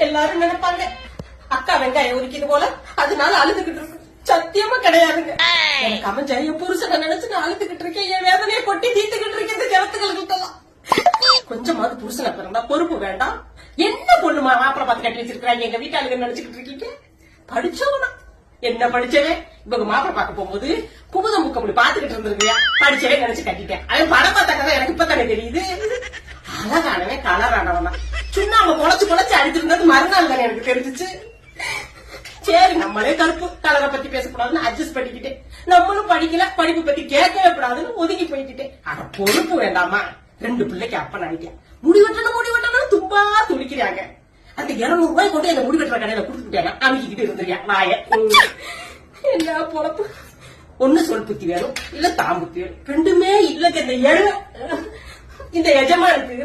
எல்லாரும் நினைப்பாங்க அக்கா வெங்காயம் உரிக்கிது போல அதனால அழுதுகிட்டு இருக்கு. சத்தியமா கிடையாதுங்க. எனக்கு அமைஞ்ச என் புருஷனை நினைச்சு நான் அழுதுகிட்டு இருக்கேன். என் வேதனையை கொட்டி தீர்த்துக்கிட்டு இருக்கேன் இந்த ஜனத்துகளுக்கு. கொஞ்சமாவது புருஷனை பிறந்தா பொறுப்பு வேண்டாம். என்ன பொண்ணுமா மாப்பிள்ள பார்த்து கட்டி வச்சிருக்காங்க எங்க வீட்டாளுங்க நினைச்சுக்கிட்டு இருக்கீங்க. படிச்சவனா என்ன படிச்சவன் இவங்க மாப்பிள்ள பார்க்க போகும்போது குமுதம் முக்க முடி பாத்துக்கிட்டு இருந்திருக்கியா படிச்சவே நினைச்சு கட்டிட்டேன். அவன் படம் பார்த்தாக்கதான் எனக்கு இப்பதானே தெரியுது. அழகானவன் கலரானவனா சுண்ணாம பொழைச்சு அடிச்சிருந்தது மறுநாள் தானே எனக்கு தெரிஞ்சிச்சு. சரி நம்மளே கருப்பு கலரை பத்தி பேசக்கூடாதுன்னு அட்ஜஸ்ட் பண்ணிக்கிட்டேன். நம்மளும் படிக்கல படிப்பு பத்தி கேட்கவே கூடாதுன்னு ஒதுங்கி போயிட்டேன். ஆனா பொறுப்பு வேண்டாமா? 2 பிள்ளைக்கு அப்பன் ஆயிட்டேன். முடி வெட்டணும் தும்பா துடிக்கிறாங்க. அந்த 200 ரூபாய் கொண்டு அந்த முடி வெட்டுற கடையில குடுத்துட்டேன். அமைக்கிட்டு இருந்திருக்கியா நாய. என்ன பொழப்பு? ஒண்ணு சொல் புத்தி வேணும் இல்ல தாம்புத்தி வேணும். 2மே இல்லங்க. இந்த எஜமானுக்கு